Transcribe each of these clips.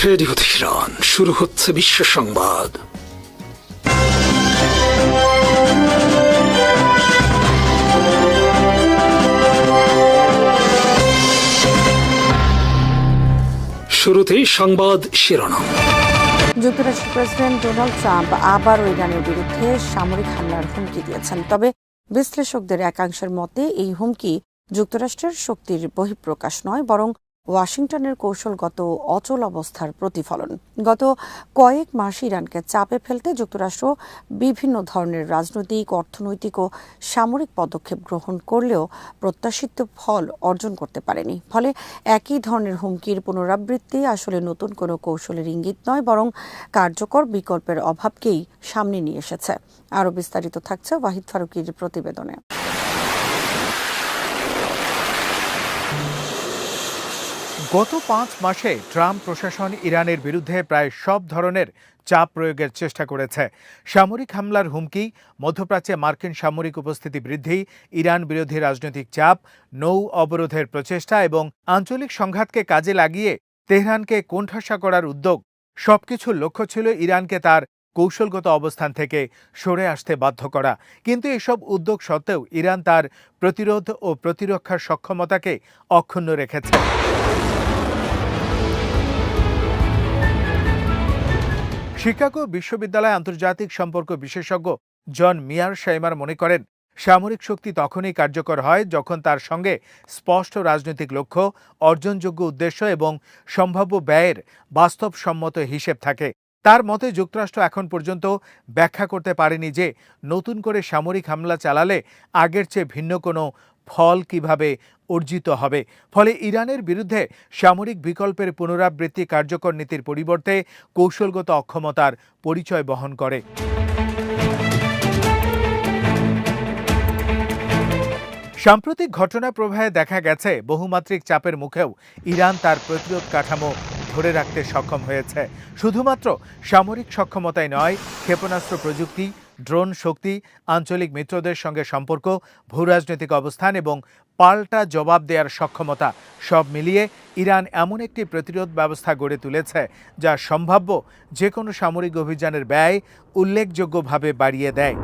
Radio Tehran, শুরু হচ্ছে বিশ্ব সংবাদ। শুরুতেই সংবাদ শিরোনাম। যুক্তরাষ্ট্রের প্রেসিডেন্ট ডোনাল্ড ট্রাম্প আবারও ইরানের বিরুদ্ধে সামরিক হামলার হুমকি দিয়েছেন। তবে বিশ্লেষকদের একাংশের মতে এই হুমকি যুক্তরাষ্ট্রের শক্তির বহিঃপ্রকাশ নয়, বরং ওয়াশিংটনের কৌশলগত অচল অবস্থার প্রতিফলন। গত কয়েক মাস ইরানকে চাপে ফেলতে যুক্তরাষ্ট্র বিভিন্ন ধরনের রাজনৈতিক, অর্থনৈতিক ও সামরিক পদক্ষেপ গ্রহণ করলেও প্রত্যাশিত ফল অর্জন করতে পারেনি। ফলে একই ধরনের হুমকির পুনরাবৃত্তি আসলে নতুন কোনো কৌশলের ইঙ্গিত নয়, বরং কার্যকর বিকল্পের অভাবকেই সামনে নিয়ে এসেছে। আরও বিস্তারিত থাকছে ওয়াহিদ ফারুকীর প্রতিবেদনে। গত 5 মাসে ট্রাম্প প্রশাসন ইরানের বিরুদ্ধে প্রায় সব ধরনের চাপ প্রয়োগের চেষ্টা করেছে। সামরিক হামলার হুমকি, মধ্যপ্রাচ্যে মার্কিন সামরিক উপস্থিতি বৃদ্ধি, ইরান বিরোধী রাজনৈতিক চাপ, নৌ অবরোধের প্রচেষ্টা এবং আঞ্চলিক সংঘাতকে কাজে লাগিয়ে তেহরানকে কোণঠাসা করার উদ্যোগ, সবকিছুর লক্ষ্য ছিল ইরানকে তার কৌশলগত অবস্থান থেকে সরে আসতে বাধ্য করা। কিন্তু এসব উদ্যোগ সত্ত্বেও ইরান তার প্রতিরোধ ও প্রতিরক্ষার সক্ষমতাকে অক্ষুণ্ণ রেখেছে। শিকাগো বিশ্ববিদ্যালয় আন্তর্জাতিক সম্পর্ক বিশেষজ্ঞ জন মিয়ার শাইমার মনে করেন, সামরিক শক্তি তখনই কার্যকর হয় যখন তার সঙ্গে স্পষ্ট রাজনৈতিক লক্ষ্য, অর্জনযোগ্য উদ্দেশ্য এবং সম্ভাব্য ব্যয়ের বাস্তবসম্মত হিসেব থাকে। তার মতে যুক্তরাষ্ট্র এখন পর্যন্ত ব্যাখ্যা করতে পারেনি যে নতুন করে সামরিক হামলা চালালে আগের চেয়ে ভিন্ন কোনো ফল কিভাবে অর্জিত হবে। ফলে ইরানের বিরুদ্ধে সামরিক বিকল্পের পুনরাবৃত্তি কার্যকর নীতির পরিবর্তে কৌশলগত অক্ষমতার পরিচয় বহন করে। সাম্প্রতিক ঘটনা প্রবাহে দেখা গেছে বহুমাত্রিক চাপের মুখেও ইরান তার প্রতিরোধ কাঠামো ধরে রাখতে সক্ষম হয়েছে। শুধুমাত্র সামরিক সক্ষমতাই নয়, ক্ষেপণাস্ত্র প্রযুক্তি, ড্রোন শক্তি, আঞ্চলিক মিত্রদের সঙ্গে সম্পর্ক, ভূরাজনৈতিক অবস্থান এবং পাল্টা জবাব দেওয়ার সক্ষমতা, সব মিলিয়ে ইরান এমন একটি প্রতিরোধ ব্যবস্থা গড়ে তুলেছে যা সম্ভাব্য যে কোনো সামরিক অভিযানের ব্যয় উল্লেখযোগ্যভাবে বাড়িয়ে দেয়।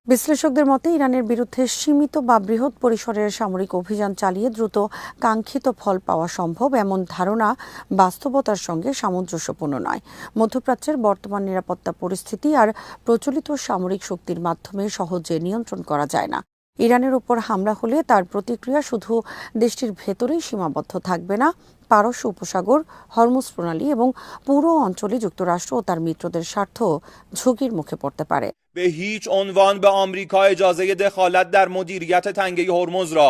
বিশ্লেষকদের মতে ইরানের বিরুদ্ধে সীমিত বা বৃহৎ পরিসরের সামরিক অভিযান চালিয়ে দ্রুত কাঙ্ক্ষিত ফল পাওয়া সম্ভব, এমন ধারণা বাস্তবতার সঙ্গে সামঞ্জস্যপূর্ণ নয়। মধ্যপ্রাচ্যের বর্তমান নিরাপত্তা পরিস্থিতি আর প্রচলিত সামরিক শক্তির মাধ্যমে সহজে নিয়ন্ত্রণ করা যায় না। ইরানের উপর হামলা হলে তার প্রতিক্রিয়া শুধু দেশটির ভেতরেই সীমাবদ্ধ থাকবে না, পারস্য উপসাগর, হরমুজ প্রণালী এবং পুরো অঞ্চলে যুক্তরাষ্ট্র ও তার মিত্রদের স্বার্থ ঝুঁকির মুখে পড়তে পারে। به هیچ عنوان به آمریکا اجازه دخالت در مدیریت تنگه هرمز را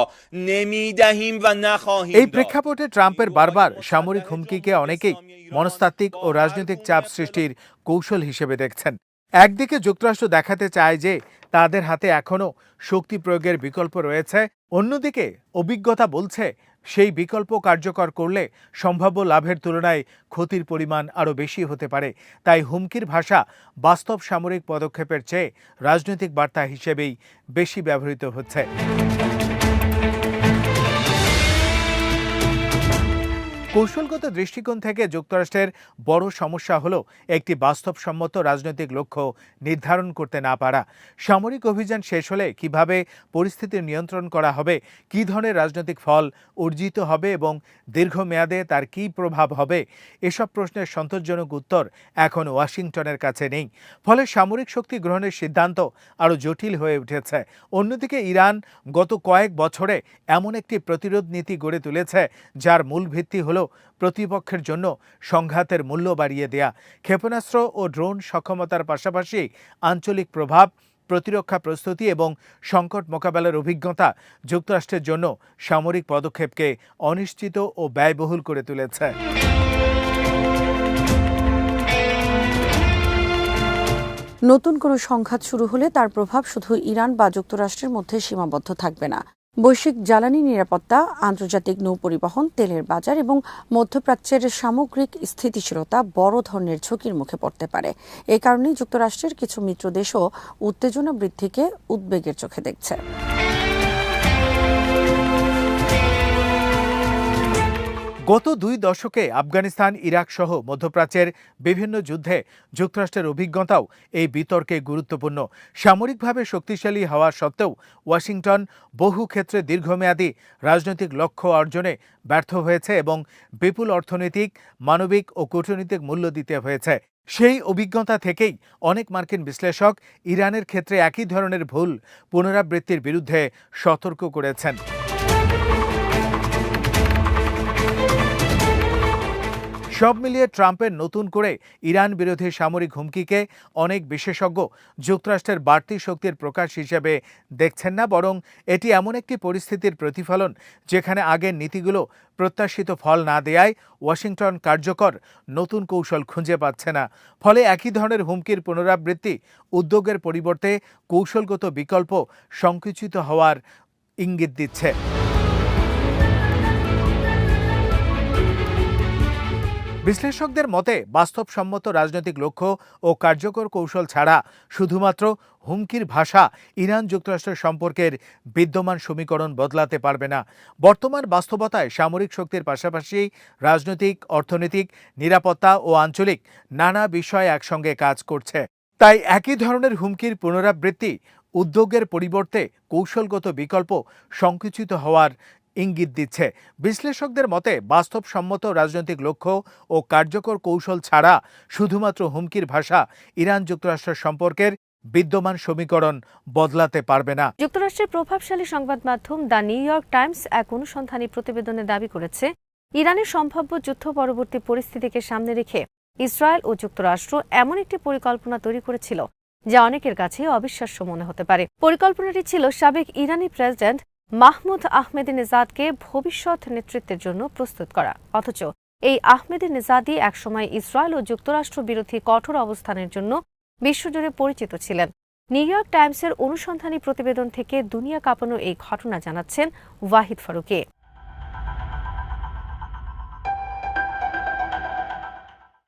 نمیدهیم و نخواهیم এই প্রেক্ষাপটে ট্রাম্পের বারবার সামরিক হুমকিকে অনেকেই মনস্তাত্ত্বিক ও রাজনৈতিক চাপ সৃষ্টির কৌশল হিসেবে দেখছেন। একদিকে যুক্তরাষ্ট্র দেখাতে চায় যে তাদের হাতে এখনও শক্তি প্রয়োগের বিকল্প রয়েছে, অন্যদিকে অভিজ্ঞতা বলছে সেই বিকল্প কার্যকর করলে সম্ভাব্য লাভের তুলনায় ক্ষতির পরিমাণ আরও বেশি হতে পারে। তাই হুমকির ভাষা বাস্তব সামরিক পদক্ষেপের চেয়ে রাজনৈতিক বার্তা হিসেবেই বেশি ব্যবহৃত হচ্ছে। কৌশলগত দৃষ্টিকোণ থেকে যুক্তরাষ্ট্রের বড় সমস্যা হলো একটি বাস্তবসম্মত রাজনৈতিক লক্ষ্য নির্ধারণ করতে না পারা। সামরিক অভিযান শেষ হলে কিভাবে পরিস্থিতি নিয়ন্ত্রণ করা হবে, কী ধরনের রাজনৈতিক ফল অর্জিত হবে এবং দীর্ঘমেয়াদে তার কী প্রভাব হবে, এসব প্রশ্নের সন্তোষজনক উত্তর এখন ওয়াশিংটনের কাছে নেই। ফলে সামরিক শক্তি গ্রহণের সিদ্ধান্ত আরও জটিল হয়ে উঠেছে। অন্যদিকে ইরান গত কয়েক বছরে এমন একটি প্রতিরোধ নীতি গড়ে তুলেছে যার মূল ভিত্তি হল প্রতিপক্ষের জন্য সংঘাতের মূল্য বাড়িয়ে দেয়া। ক্ষেপণাস্ত্র ও ড্রোন সক্ষমতার পাশাপাশি আঞ্চলিক প্রভাব, প্রতিরক্ষা প্রস্তুতি এবং সংকট মোকাবেলার অভিজ্ঞতা যুক্তরাষ্ট্রের জন্য সামরিক পদক্ষেপকে অনিশ্চিত ও ব্যয়বহুল করে তুলেছে। নতুন কোনো সংঘাত শুরু হলে তার প্রভাব শুধু ইরান বা যুক্তরাষ্ট্রের মধ্যে সীমাবদ্ধ থাকবে না। বৈশ্বিক জ্বালানি নিরাপত্তা, আন্তর্জাতিক নৌ পরিবহন, তেলের বাজার এবং মধ্যপ্রাচ্যের সামগ্রিক স্থিতিশীলতা বড় ধরনের ঝুঁকির মুখে পড়তে পারে। এ কারণেই যুক্তরাষ্ট্রের কিছু মিত্র দেশও উত্তেজনা বৃদ্ধিকে উদ্বেগের চোখে দেখছে। গত 2 দশকে আফগানিস্তান, ইরাক সহ মধ্যপ্রাচ্যের বিভিন্ন যুদ্ধে যুক্তরাষ্ট্রের অভিজ্ঞতাও এই বিতর্কে গুরুত্বপূর্ণ। সামরিকভাবে শক্তিশালী হওয়া সত্ত্বেও ওয়াশিংটন বহু ক্ষেত্রে দীর্ঘমেয়াদী রাজনৈতিক লক্ষ্য অর্জনে ব্যর্থ হয়েছে এবং বিপুল অর্থনৈতিক, মানবিক ও কূটনৈতিক মূল্য দিতে হয়েছে। সেই অভিজ্ঞতা থেকেই অনেক মার্কিন বিশ্লেষক ইরানের ক্ষেত্রে একই ধরনের ভুল পুনরাবৃত্তির বিরুদ্ধে সতর্ক করেছেন। সব মিলিয়ে ট্রাম্পের নতুন করে ইরান বিরোধী সামরিক হুমকিকে অনেক বিশেষজ্ঞ যুক্তরাষ্ট্রের বাড়তি শক্তির প্রকাশ হিসেবে দেখছেন না, বরং এটি এমন একটি পরিস্থিতির প্রতিফলন যেখানে আগের নীতিগুলো প্রত্যাশিত ফল না দেয়ায় ওয়াশিংটন কার্যকর নতুন কৌশল খুঁজে পাচ্ছে না। ফলে একই ধরনের হুমকির পুনরাবৃত্তি উদ্যোগের পরিবর্তে কৌশলগত বিকল্প সংকুচিত হওয়ার ইঙ্গিত দিচ্ছে। বিশ্লেষকদের মতে বাস্তবসম্মত রাজনৈতিক লক্ষ্য ও কার্যকর কৌশল ছাড়া শুধুমাত্র হুমকির ভাষা ইরান যুক্তরাষ্ট্রের সম্পর্কের বিদ্যমান সমীকরণ বদলাতে পারবে না। বর্তমান বাস্তবতায় সামরিক শক্তির পাশাপাশি রাজনৈতিক, অর্থনৈতিক, নিরাপত্তা ও আঞ্চলিক নানা বিষয় একসঙ্গে কাজ করছে। তাই একই ধরনের হুমকির পুনরাবৃত্তি উদ্যোগের পরিবর্তে কৌশলগত বিকল্প সংকুচিত হওয়ার ইঙ্গিত দিচ্ছে। বিশ্লেষকদের মতে বাস্তবসম্মত রাজনৈতিক লক্ষ্য ও কার্যকর কৌশল ছাড়া শুধুমাত্র হুমকির ভাষা ইরান যুক্তরাষ্ট্রের সম্পর্কের বিদ্যমান সমীকরণ বদলাতে পারবে না। যুক্তরাষ্ট্রের প্রভাবশালী সংবাদ মাধ্যম দ্য নিউ ইয়র্ক টাইমস এক অনুসন্ধানী প্রতিবেদনে দাবি করেছে, ইরানের সম্ভাব্য যুদ্ধ পরবর্তী পরিস্থিতিকে সামনে রেখে ইসরায়েল ও যুক্তরাষ্ট্র এমন একটি পরিকল্পনা তৈরি করেছিল যা অনেকের কাছে অবিশ্বাস্য মনে হতে পারে। পরিকল্পনাটি ছিল সাবেক ইরানি প্রেসিডেন্ট মাহমুদ আহমেদিনেজাদকে ভবিষ্যৎ নেতৃত্বের জন্য প্রস্তুত করা। অথচ এই আহমেদিনেজাদই একসময় ইসরায়েল ও যুক্তরাষ্ট্র বিরোধী কঠোর অবস্থানের জন্য বিশ্বজুড়ে পরিচিত ছিলেন। নিউ ইয়র্ক টাইমসের অনুসন্ধানী প্রতিবেদন থেকে দুনিয়া কাঁপানো এই ঘটনা জানাচ্ছেন ওয়াহিদ ফারুকে।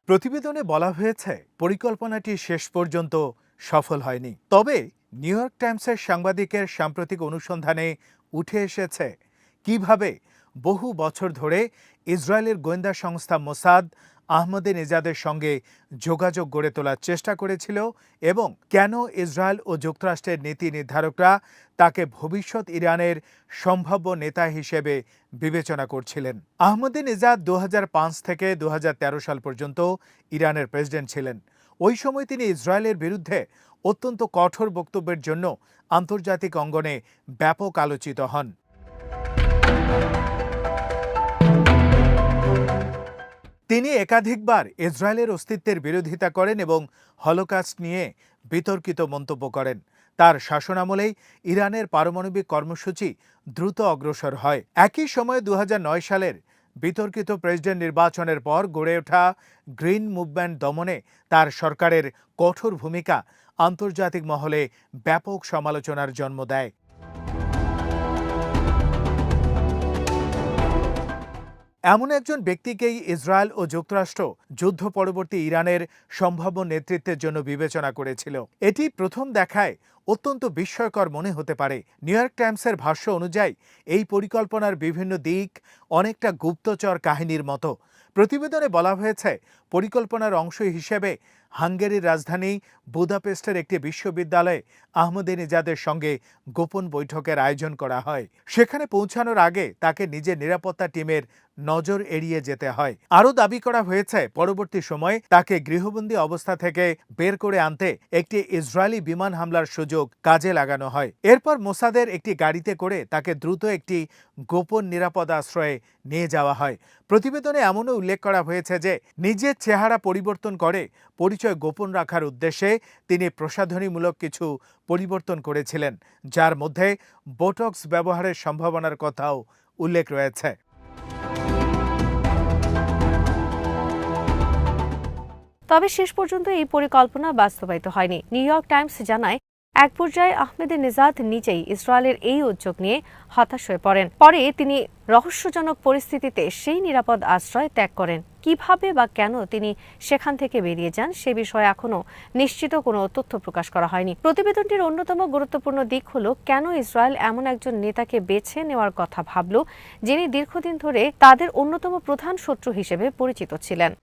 প্রতিবেদনে বলা হয়েছে পরিকল্পনাটি শেষ পর্যন্ত সফল হয়নি। তবে নিউ ইয়র্ক টাইমসের সাংবাদিকের সাম্প্রতিক অনুসন্ধানে উঠে এসেছে কিভাবে বহু বছর ধরে ইসরায়েলের গোয়েন্দা সংস্থা মোসাদ আহমেদিনেজাদের সঙ্গে যোগাযোগ গড়ে তোলার চেষ্টা করেছিল এবং কেন ইসরায়েল ও যুক্তরাষ্ট্রের নীতি নির্ধারকরা তাকে ভবিষ্যৎ ইরানের সম্ভাব্য নেতা হিসেবে বিবেচনা করছিলেন। আহমেদিনেজাদ 2005 থেকে 2013 সাল পর্যন্ত ইরানের প্রেসিডেন্ট ছিলেন। ওই সময় তিনি ইসরায়েলের বিরুদ্ধে অত্যন্ত কঠোর বক্তব্যের জন্য আন্তর্জাতিক অঙ্গনে ব্যাপক আলোচিত হন। তিনি একাধিকবার ইসরায়েলের অস্তিত্বের বিরোধিতা করেন এবং হলোকাস্ট নিয়ে বিতর্কিত মন্তব্য করেন। তার শাসনামলেই ইরানের পারমাণবিক কর্মসূচি দ্রুত অগ্রসর হয়। একই সময়ে 2009 সালের বিতর্কিত প্রেসিডেন্ট নির্বাচনের পর গড়ে ওঠা গ্রিন মুভমেন্ট দমনে তার সরকারের কঠোর ভূমিকা আন্তর্জাতিক মহলে ব্যাপক সমালোচনার জন্ম দেয়। এমন একজন ব্যক্তিকেই ইসরায়েল ও যুক্তরাষ্ট্র যুদ্ধ পরবর্তী ইরানের সম্ভাব্য নেতৃত্বের জন্য বিবেচনা করেছিল। এটি প্রথম দেখায় অত্যন্ত বিস্ময়কর মনে হতে পারে। নিউ ইয়র্ক টাইমসের ভাষ্য অনুযায়ী এই পরিকল্পনার বিভিন্ন দিক অনেকটা গুপ্তচর কাহিনীর মতো। প্রতিবেদনে বলা হয়েছে পরিকল্পনার অংশ হিসেবে হাঙ্গেরির রাজধানী বুদাপেস্টের একটি বিশ্ববিদ্যালয়ে আহমেদিনেজাদের সঙ্গে গোপন বৈঠকের আয়োজন করা হয়। সেখানে পৌঁছানোর আগে তাকে নিজের নিরাপত্তা টিমের নজর এড়িয়ে যেতে হয়। আরও দাবি করা হয়েছে পরবর্তী সময়ে তাকে গৃহবন্দী অবস্থা থেকে বের করে আনতে একটি ইসরায়েলি বিমান হামলার সুযোগ কাজে লাগানো হয়। এরপর মোসাদের একটি গাড়িতে করে তাকে দ্রুত একটি গোপন নিরাপদ আশ্রয়ে নিয়ে যাওয়া হয়। প্রতিবেদনে এমনও উল্লেখ করা হয়েছে যে নিজের চেহারা পরিবর্তন করে পরিচয় গোপন রাখার উদ্দেশ্যে তিনি প্রসাধনীমূলক কিছু পরিবর্তন করেছিলেন, যার মধ্যে বোটক্স ব্যবহারের সম্ভাবনার কথাও উল্লেখ রয়েছে। তবে শেষ পর্যন্ত এই পরিকল্পনা বাস্তবায়িত হয়নি। নিউ ইয়র্ক টাইমস জানায় এক পর্যায়ে আহমেদিনেজাদ নিজেই ইসরায়েলের এই উদ্যোগ নিয়ে হতাশ হয়ে পড়েন। পরে তিনি রহস্যজনক পরিস্থিতিতে সেই নিরাপদ আশ্রয় ত্যাগ করেন। কিভাবে বা কেন তিনি সেখান থেকে বেরিয়ে যান সে বিষয়ে এখনো নিশ্চিত কোনো তথ্য প্রকাশ করা হয়নি। প্রতিবেদনটির অন্যতম গুরুত্বপূর্ণ দিক হলো কেন ইসরায়েল এমন একজন নেতাকে বেছে নেওয়ার কথা ভাবল যিনি দীর্ঘদিন ধরে তাদের অন্যতম প্রধান শত্রু হিসেবে পরিচিত ছিলেন।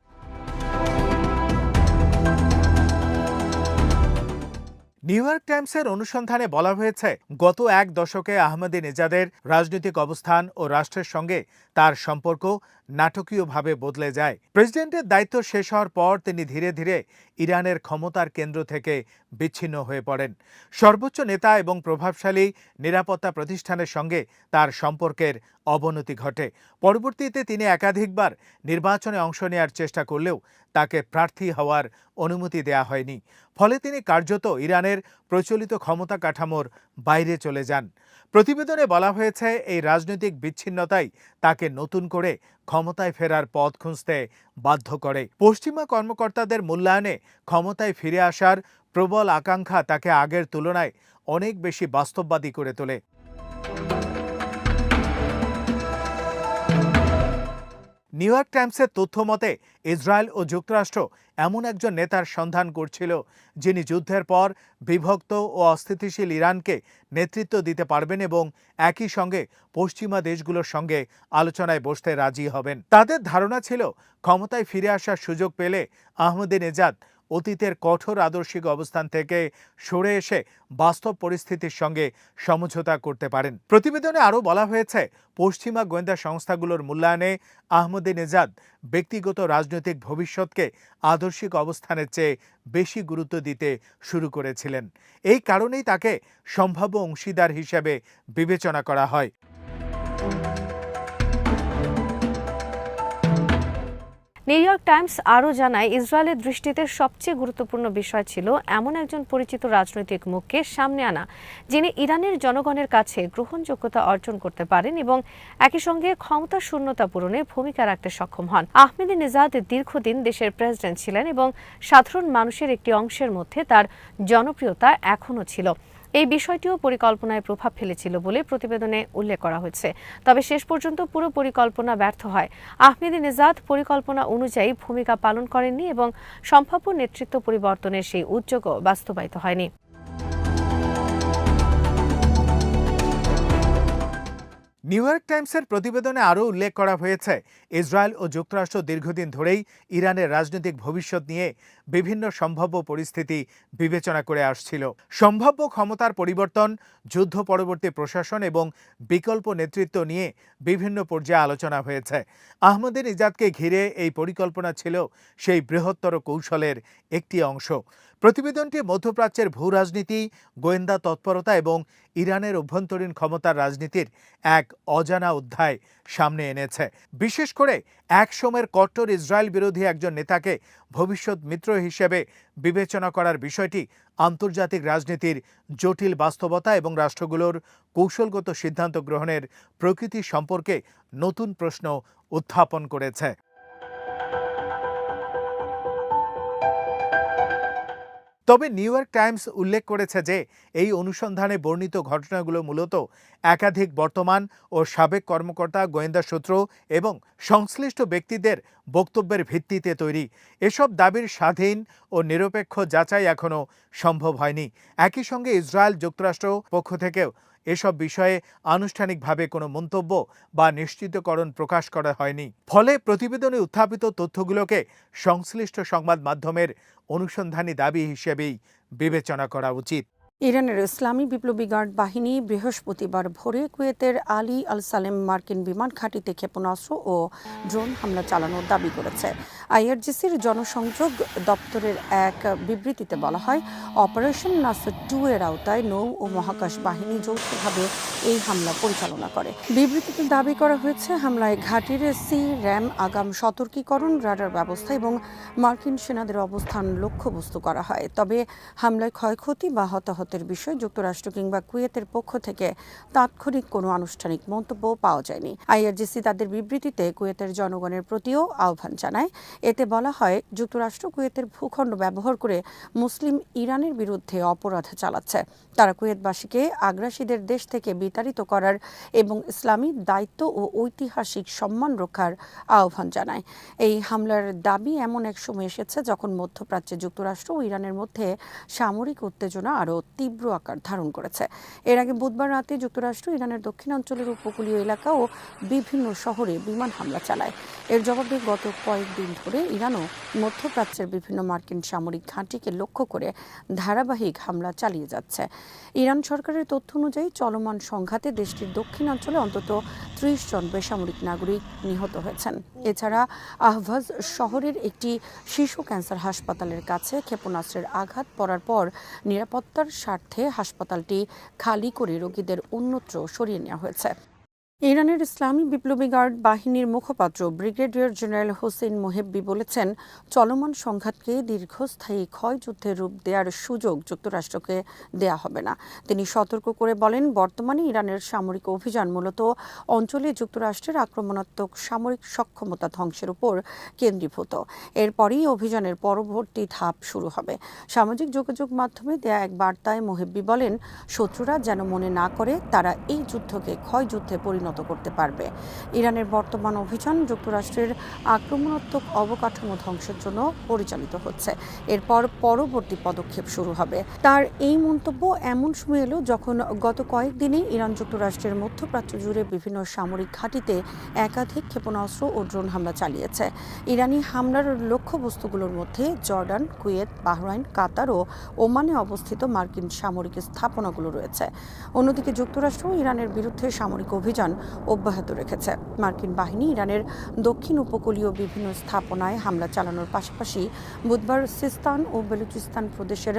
নিউ ইয়র্ক টাইমসের অনুসন্ধানে বলা হয়েছে, গত এক দশকে আহমেদিনেজাদের রাজনৈতিক অবস্থান ও রাষ্ট্রের সঙ্গে তার সম্পর্ক নাটকীয়ভাবে বদলে যায়। প্রেসিডেন্টের দায়িত্ব শেষ হওয়ার পর তিনি ধীরে ধীরে ইরানের ক্ষমতার কেন্দ্র থেকে বিচ্ছিন্ন হয়ে পড়েন। সর্বোচ্চ নেতা এবং প্রভাবশালী নিরাপত্তা প্রতিষ্ঠানের সঙ্গে তার সম্পর্কের অবনতি ঘটে। পরবর্তীতে তিনি একাধিকবার নির্বাচনে অংশ নেওয়ার চেষ্টা করলেও তাকে প্রার্থী হওয়ার অনুমতি দেয়া হয়নি। ফলে তিনি কার্যত ইরানের প্রচলিত ক্ষমতা কাঠামোর বাইরে চলে যান। প্রতিবেদনে বলা হয়েছে, এই রাজনৈতিক বিচ্ছিন্নতাই তাকে নতুন করে ক্ষমতায় ফেরার পথ খুঁজতে বাধ্য করে। পশ্চিমা কর্মকর্তাদের মূল্যায়নে ক্ষমতায় ফিরে আসার প্রবল আকাঙ্ক্ষা তাকে আগের তুলনায় অনেক বেশি বাস্তববাদী করে তোলে। নিউ ইয়র্ক টাইমসের তথ্য মতে, ইসরায়েল ও যুক্তরাষ্ট্র এমন একজন নেতার সন্ধান করছিল যিনি যুদ্ধের পর বিভক্ত ও অস্থিতিশীল ইরানকে নেতৃত্ব দিতে পারবেন এবং একই সঙ্গে পশ্চিমা দেশগুলোর সঙ্গে আলোচনায় বসতে রাজি হবেন। তাদের ধারণা ছিল ক্ষমতায় ফিরে আসার সুযোগ পেলে আহমেদিনেজাদ অতীতের কঠোর আদর্শিক অবস্থান থেকে সরে এসে বাস্তব পরিস্থিতির সঙ্গে সমঝোতা করতে পারেন। প্রতিবেদনে আরও বলা হয়েছে, পশ্চিমা গোয়েন্দা সংস্থাগুলোর মূল্যায়নে আহমেদিনেজাদ ব্যক্তিগত রাজনৈতিক ভবিষ্যৎকে আদর্শিক অবস্থানের চেয়ে বেশি গুরুত্ব দিতে শুরু করেছিলেন। এই কারণেই তাকে সম্ভাব্য অংশীদার হিসেবে বিবেচনা করা হয়। নিউ ইয়র্ক টাইমস আরও জানায়, ইসরায়েলের দৃষ্টিতে সবচেয়ে গুরুত্বপূর্ণ বিষয় ছিল এমন একজন পরিচিত রাজনৈতিক মুখকে সামনে আনা যিনি ইরানের জনগণের কাছে গ্রহণযোগ্যতা অর্জন করতে পারেন এবং একই সঙ্গে ক্ষমতা শূন্যতা পূরণে ভূমিকা রাখতে সক্ষম হন। আহমেদিনেজাদ দীর্ঘদিন দেশের প্রেসিডেন্ট ছিলেন এবং সাধারণ মানুষের একটি অংশের মধ্যে তার জনপ্রিয়তা এখনও ছিল। এই বিষয়টিও পরিকল্পনায় প্রভাব ফেলেছিল বলে প্রতিবেদনে উল্লেখ করা হয়েছে। তবে শেষ পর্যন্ত পুরো পরিকল্পনা ব্যর্থ হয়। আহমেদিনেজাদ পরিকল্পনা অনুযায়ী ভূমিকা পালন করেননি এবং সম্ভাব্য নেতৃত্ব পরিবর্তনের সেই উদ্যোগও বাস্তবায়িত হয়নি। নিউ ইয়র্ক টাইমসের প্রতিবেদনে আরও উল্লেখ করা হয়েছে, ইসরায়েল ও যুক্তরাষ্ট্র দীর্ঘদিন ধরেই ইরানের রাজনৈতিক ভবিষ্যৎ নিয়ে বিভিন্ন সম্ভাব্য পরিস্থিতি বিবেচনা করে আসছিল। সম্ভাব্য ক্ষমতার পরিবর্তন, যুদ্ধ পরবর্তী প্রশাসন এবং বিকল্প নেতৃত্ব নিয়ে বিভিন্ন পর্যায়ে আলোচনা হয়েছে। আহমেদিনেজাদকে ঘিরে এই পরিকল্পনা ছিল সেই বৃহত্তর কৌশলের একটি অংশ। প্রতিবেদনটি মধ্যপ্রাচ্যের ভূ রাজনীতি, গোয়েন্দা তৎপরতা এবং ইরানের অভ্যন্তরীণ ক্ষমতার রাজনীতির এক অজানা অধ্যায় সামনে এনেছে। বিশেষ করে এক সময়ের কট্টর ইসরায়েল বিরোধী একজন নেতাকে ভবিষ্যৎ মিত্র হিসেবে বিবেচনা করার বিষয়টি আন্তর্জাতিক রাজনীতির জটিল বাস্তবতা এবং রাষ্ট্রগুলোর কৌশলগত সিদ্ধান্ত গ্রহণের প্রকৃতি সম্পর্কে নতুন প্রশ্ন উত্থাপন করেছে। তবে নিউ ইয়র্ক টাইমস উল্লেখ করেছে যে এই অনুসন্ধানে বর্ণিত ঘটনাগুলো মূলত একাধিক বর্তমান ও সাবেক কর্মকর্তা, গোয়েন্দা সূত্র এবং সংশ্লিষ্ট ব্যক্তিদের বক্তব্যের ভিত্তিতে তৈরি। এসব দাবির স্বাধীন ও নিরপেক্ষ যাচাই এখনও সম্ভব হয়নি। একই সঙ্গে ইসরায়েল যুক্তরাষ্ট্র পক্ষ থেকেও এসব বিষয়ে আনুষ্ঠানিকভাবে কোনো মন্তব্য বা নিশ্চিতকরণ প্রকাশ করা হয়নি। ফলে প্রতিবেদনে উত্থাপিত তথ্যগুলোকে সংশ্লিষ্ট সংবাদ মাধ্যমের অনুসন্ধানী দাবি হিসেবেই বিবেচনা করা উচিত। ইরানের ইসলামী বিপ্লবী গার্ড বাহিনী বৃহস্পতিবার ভোরে কুয়েতের আলী আল সালেম মার্কিন বিমান ঘাঁটিতে ক্ষেপণাস্ত্র ও ড্রোন হামলা চালানোর দাবি করেছে। আইআরজিসির জনসংযোগ দপ্তরের এক বিবৃতিতে বলা হয়, অপারেশন নাসর 2 এর আওতায় নৌ ও মহাকাশ বাহিনী যৌথভাবে এই হামলা পরিচালনা করে। বিবৃতিতে দাবি করা হয়েছে, হামলায় ঘাঁটির সি-র্যাম, আগাম সতর্কীকরণ, রাডার ব্যবস্থা এবং মার্কিন সেনাদের অবস্থান লক্ষ্যবস্তু করা হয়। তবে হামলায় ক্ষয়ক্ষতি বা হতাহতের হতাহতের বিষয়ে যুক্তরাষ্ট্র কিংবা কুয়েতের পক্ষ থেকে তাৎক্ষণিক কোনো আনুষ্ঠানিক মন্তব্য পাওয়া যায়নি। আইআরজিসি তাদের বিবৃতিতে কুয়েতের জনগণের প্রতিও আহ্বান জানায়। এতে বলা হয়, যুক্তরাষ্ট্র কুয়েতের ভূখণ্ড ব্যবহার করে মুসলিম ইরানের বিরুদ্ধে অপরাধ চালাচ্ছে। তারা কুয়েতবাসীকে আগ্রাসীদের দেশ থেকে বিতাড়িত করার এবং ইসলামী দায়িত্ব ও ঐতিহাসিক সম্মান রক্ষার আহ্বান জানায়। এই হামলার দাবি এমন এক সময় এসেছে যখন মধ্যপ্রাচ্যে যুক্তরাষ্ট্র ও ইরানের মধ্যে সামরিক উত্তেজনা আরও তীব্র আকার ধারণ করেছে। এর আগে বুধবার রাতে যুক্তরাষ্ট্র ইরানের দক্ষিণাঞ্চলের উপকূলীয় এলাকা ও বিভিন্ন শহরে বিমান হামলা চালায়। এর জবাবে গত কয়েকদিন ধরে ইরানও মধ্যপ্রাচ্যের বিভিন্ন মার্কিন সামরিক ঘাঁটিকে লক্ষ্য করে ধারাবাহিক হামলা চালিয়ে যাচ্ছে। ইরান সরকারের তথ্য অনুযায়ী চলমান সংঘাতে দেশটির দক্ষিণাঞ্চলে অন্তত ৩০ জন বেসামরিক নাগরিক নিহত হয়েছেন। এছাড়া আহভাজ শহরের একটি শিশু ক্যান্সার হাসপাতালের কাছে ক্ষেপণাস্ত্রের আঘাত পড়ার পর নিরাপত্তার স্বার্থে হাসপাতালটি খালি করে রোগীদের অন্যত্র সরিয়ে নেওয়া হয়েছে। ইরানের ইসলামী বিপ্লবী গার্ড বাহিনীর মুখপাত্র ব্রিগেডিয়ার জেনারেল হোসেন মোহেব্বি বলেছেন, চলমান সংঘাতকে দীর্ঘস্থায়ী ক্ষয়যুদ্ধের রূপ দেওয়ার সুযোগ যুক্তরাষ্ট্রকে দেয়া হবে না। তিনি সতর্ক করে বলেন, বর্তমানে ইরানের সামরিক অভিযান মূলত অঞ্চলে যুক্তরাষ্ট্রের আক্রমণাত্মক সামরিক সক্ষমতা ধ্বংসের উপর কেন্দ্রীভূত। এরপরই অভিযানের পরবর্তী ধাপ শুরু হবে। সামাজিক যোগাযোগ মাধ্যমে দেয়া এক বার্তায় মোহেব্বি বলেন, শত্রুরা যেন মনে না করে তারা এই যুদ্ধকে ক্ষয়যুদ্ধে পরিণত করতে পারবে। ইরানের বর্তমান অভিযান যুক্তরাষ্ট্রের আক্রমণাত্মক অবকাঠামো ধ্বংসের জন্য পরিচালিত হচ্ছে। এরপর পরবর্তী পদক্ষেপ শুরু হবে। তার এই মন্তব্য এমন সময় এলো যখন গত কয়েকদিনে ইরান যুক্তরাষ্ট্রের মধ্যপ্রাচ্য জুড়ে বিভিন্ন সামরিক ঘাঁটিতে একাধিক ক্ষেপণাস্ত্র ও ড্রোন হামলা চালিয়েছে। ইরানি হামলার লক্ষ্যবস্তুগুলোর মধ্যে জর্ডান, কুয়েত, বাহরাইন, কাতার ও ওমানে অবস্থিত মার্কিন সামরিক স্থাপনাগুলো রয়েছে। অন্যদিকে যুক্তরাষ্ট্র ইরানের বিরুদ্ধে সামরিক অভিযান অব্যাহত রেখেছে। মার্কিন বাহিনী ইরানের দক্ষিণ উপকূলীয় বিভিন্ন স্থাপনায় হামলা চালানোর পাশাপাশি বুধবার সিস্তান ও বেলুচিস্তান প্রদেশের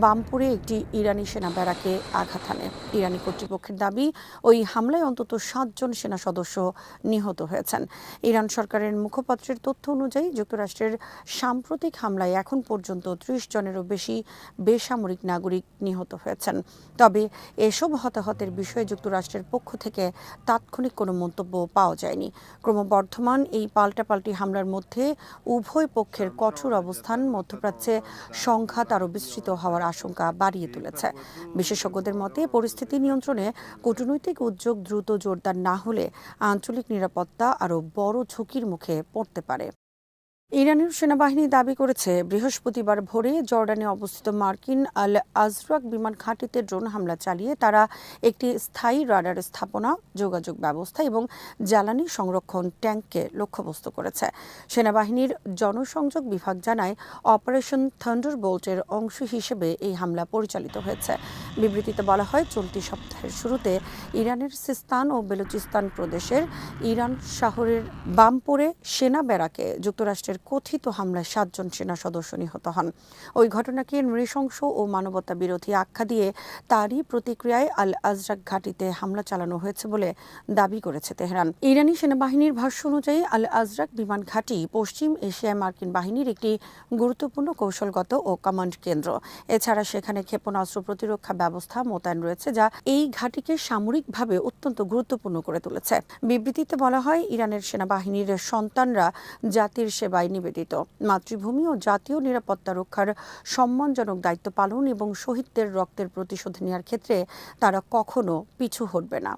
বামপুরে একটি ইরানি সেনা ব্যারাকে আঘাত হানে। ইরানি কর্তৃপক্ষের দাবি, ওই হামলায় অন্তত ৭ জন সেনা সদস্য নিহত হয়েছেন। ইরান সরকারের মুখপাত্রের তথ্য অনুযায়ী যুক্তরাষ্ট্রের সাম্প্রতিক হামলায় এখন পর্যন্ত ৩০ জনেরও বেশি বেসামরিক নাগরিক নিহত হয়েছেন। তবে এসব হতাহতের বিষয়ে যুক্তরাষ্ট্রের পক্ষ থেকে তাৎক্ষণিক কোনো মন্তব্য পাওয়া যায়নি। ক্রমবর্ধমান এই পাল্টাপাল্টি হামলার মধ্যে উভয় পক্ষের কঠোর অবস্থান মধ্যপ্রাচ্যে সংঘাত আরও বিস্তৃত হওয়ার আশঙ্কা বাড়িয়ে তুলেছে। বিশেষজ্ঞদের মতে, পরিস্থিতি নিয়ন্ত্রণে কূটনৈতিক উদ্যোগ দ্রুত জোরদার না হলে আঞ্চলিক নিরাপত্তা আরও বড় ঝুঁকির মুখে পড়তে পারে। ইরানের সেনাবাহিনী দাবি করেছে, বৃহস্পতিবার ভোরে জর্ডানে অবস্থিত মার্কিন আল আজরাক বিমান ঘাঁটিতে ড্রোন হামলা চালিয়ে তারা একটি স্থায়ী রাডার স্থাপনা, যোগাযোগ ব্যবস্থা এবং জ্বালানি সংরক্ষণ ট্যাঙ্ককে লক্ষ্যবস্তু করেছে। সেনাবাহিনীর জনসংযোগ বিভাগ জানায়, অপারেশন থান্ডারবোল্টের অংশ হিসেবে এই হামলা পরিচালিত হয়েছে। বিবৃতিতে বলা হয়, চলতি সপ্তাহের শুরুতে ইরানের সিস্তান ও বেলুচিস্তান প্রদেশের ইরান শহরের বামপুরে সেনা ব্যারাকে যুক্তরাষ্ট্রের কথিত হামলায় ৭ জন সেনা সদস্য নিহত হন। ওই ঘটনাকে নৃশংস ও মানবতা বিরোধী আখ্যা দিয়ে তারই প্রতিক্রিয়ায় আল আজরাক ঘাঁটিতে হামলা চালানো হয়েছে বলে দাবি করেছে তেহরান। ইরানি সেনাবাহিনীর ভাষ্য অনুযায়ী আল আজরাক বিমান ঘাঁটি পশ্চিম এশিয়ায় মার্কিন বাহিনীর একটি গুরুত্বপূর্ণ কৌশলগত ও কমান্ড কেন্দ্র। এছাড়া সেখানে ক্ষেপণাস্ত্র প্রতিরক্ষা ব্যবস্থা মোতায়েন রয়েছে, যা এই ঘাঁটিকে সামরিকভাবে অত্যন্ত গুরুত্বপূর্ণ করে তুলেছে। বিবৃতিতে বলা হয়, ইরানের সেনাবাহিনীর সন্তানরা জাতির সেবায় নিবেদিত। মাতৃভূমি ও জাতীয় নিরাপত্তা রক্ষার সম্মানজনক দায়িত্ব পালন এবং শহীদদের রক্তের প্রতিশোধ নেওয়ার ক্ষেত্রে তারা কখনো পিছু হটবে না।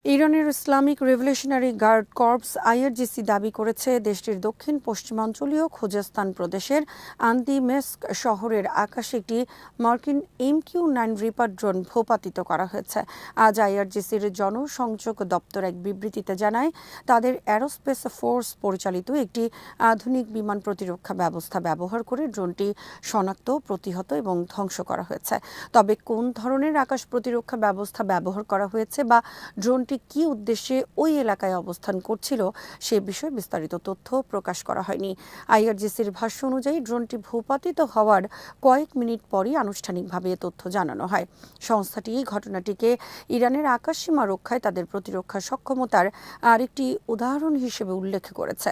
ইরানের Islamic revolutionary guard corps IRGC দাবি করেছে, দেশটির দক্ষিণ পশ্চিমাঞ্চলীয় খুজেস্তান প্রদেশের আন্দিমেস্ক শহরের আকাশে একটি মার্কিন MQ-9 রিপার ড্রোন ভূপাতিত করা হয়েছে। আজ আইআরজিসির জনসংযোগ দপ্তর এক বিবৃতিতে জানায়, তাদের অ্যারোস্পেস ফোর্স পরিচালিত একটি আধুনিক বিমান প্রতিরক্ষা ব্যবস্থা ব্যবহার করে ড্রোনটি শনাক্ত, প্রতিহত এবং ধ্বংস করা হয়েছে। তবে কোন ধরনের আকাশ প্রতিরক্ষা ব্যবস্থা ব্যবহার করা হয়েছে বা ড্রোনটি ড্রোনটি কী উদ্দেশ্যে ওই এলাকায় অবস্থান করছিল সে বিষয়ে বিস্তারিত তথ্য প্রকাশ করা হয়নি। আইআরজিসির ভাষ্য অনুযায়ী ড্রোনটি ভূপাতিত হওয়ার কয়েক মিনিট পরই আনুষ্ঠানিকভাবে এ তথ্য জানানো হয়। সংস্থাটি ঘটনাটিকে ইরানের আকাশসীমা রক্ষায় তাদের প্রতিরক্ষা সক্ষমতার আরেকটি উদাহরণ হিসেবে উল্লেখ করেছে।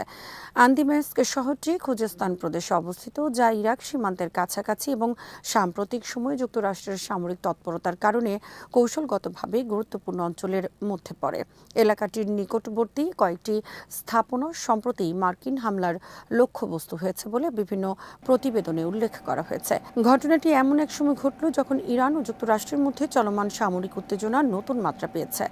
আন্দিমেস্ক শহরটি খুজেস্তান প্রদেশে অবস্থিত, যা ইরাক সীমান্তের কাছাকাছি এবং সাম্প্রতিক সময়ে যুক্তরাষ্ট্রের সামরিক তৎপরতার কারণে কৌশলগতভাবে গুরুত্বপূর্ণ অঞ্চলের মধ্যে পড়ে। এলাকাটির নিকটবর্তী কয়েকটি স্থাপনা সম্প্রতি মার্কিন হামলার লক্ষ্যবস্তু হয়েছে বলে বিভিন্ন প্রতিবেদনে উল্লেখ করা হয়েছে। ঘটনাটি এমন এক সময় ঘটল যখন ইরান ও যুক্তরাষ্ট্রের মধ্যে চলমান সামরিক উত্তেজনা নতুন মাত্রা পেয়েছে।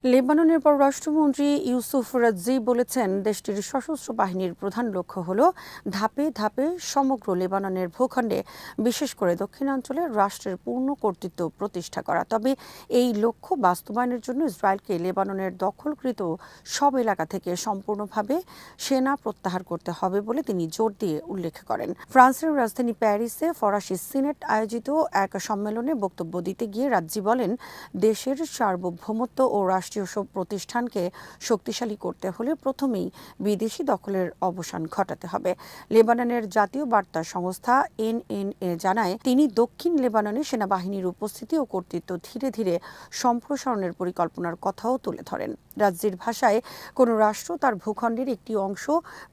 লেবাননের পররাষ্ট্রমন্ত্রী ইউসুফ রাজ্জি বলেছেন, দেশটির সশস্ত্র বাহিনীর প্রধান লক্ষ্য হল ধাপে ধাপে সমগ্র লেবাননের ভূখণ্ডে, বিশেষ করে দক্ষিণাঞ্চলে রাষ্ট্রের পূর্ণ কর্তৃত্ব প্রতিষ্ঠা করা। তবে এই লক্ষ্য বাস্তবায়নের জন্য ইসরায়েলকে লেবাননের দখলকৃত সব এলাকা থেকে সম্পূর্ণভাবে সেনা প্রত্যাহার করতে হবে বলে তিনি জোর দিয়ে উল্লেখ করেন। ফ্রান্সের রাজধানী প্যারিসে ফরাসি সিনেট আয়োজিত এক সম্মেলনে বক্তব্য দিতে গিয়ে রাজ্জি বলেন, দেশের সার্বভৌমত্ব ও রাষ্ট্রীয় সব প্রতিষ্ঠানকে শক্তিশালী করতে হলে প্রথমেই বিদেশি দখলের অবসান ঘটাতে হবে। লেবাননের জাতীয় বার্তা সংস্থা এনএনএ জানায়, তিনি দক্ষিণ লেবাননে সেনাবাহিনীর উপস্থিতি ও কর্তৃত্ব ধীরে ধীরে সম্প্রসারণের পরিকল্পনার কথাও তুলে ধরেন। রাজ্যের ভাষায়, কোনো রাষ্ট্র তার ভূখণ্ডের একটি অংশ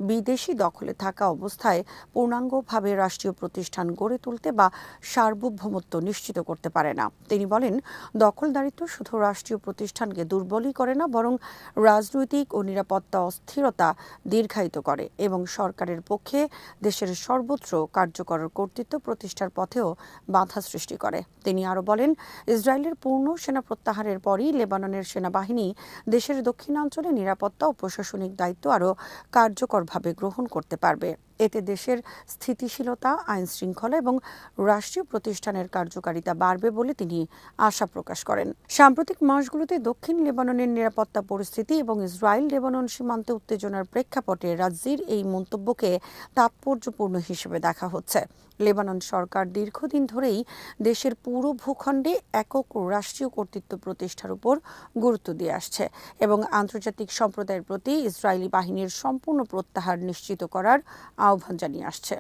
বিদেশি দখলে থাকা অবস্থায় পূর্ণাঙ্গভাবে রাষ্ট্রীয় প্রতিষ্ঠান গড়ে তুলতে বা সার্বভৌমত্ব নিশ্চিত করতে পারে না। তিনি বলেন, দখলদারিত্ব শুধু রাষ্ট্রীয় প্রতিষ্ঠানকে দুর্বলই করে না, বরং রাজনৈতিক ও নিরাপত্তা অস্থিরতা দীর্ঘায়িত করে এবং সরকারের পক্ষে দেশের সর্বত্র কার্যকর কর্তৃত্ব প্রতিষ্ঠার পথেও বাধা সৃষ্টি করে। তিনি আরও বলেন, ইসরায়েলের পূর্ণ সেনা প্রত্যাহারের পরই লেবাননের সেনাবাহিনী দেশের দক্ষিণাঞ্চলে নিরাপত্তা ও প্রশাসনিক দায়িত্ব আরও কার্যকরভাবে গ্রহণ করতে পারবে। এতে দেশের স্থিতিশীলতা, আইন শৃঙ্খলা এবং রাষ্ট্রীয় প্রতিষ্ঠানের কার্যকারিতা বাড়বে বলে তিনি আশা প্রকাশ করেন। সাম্প্রতিক মাসগুলোতে দক্ষিণ লেবাননের নিরাপত্তা পরিস্থিতি এবং ইসরায়েল লেবানন সীমান্তে উত্তেজনার প্রেক্ষাপটে রাজ্যের এই মন্তব্যকে তাৎপর্যপূর্ণ হিসেবে দেখা হচ্ছে। লেবানন সরকার দীর্ঘদিন ধরেই দেশের পুরো ভূখণ্ডে একক রাষ্ট্রীয় কর্তৃত্ব প্রতিষ্ঠার উপর গুরুত্ব দিয়ে আসছে এবং আন্তর্জাতিক সম্প্রদায়ের প্রতি ইসরায়েলি বাহিনীর সম্পূর্ণ প্রত্যাহার নিশ্চিত করার আহ্বান জানিয়ে আসছে।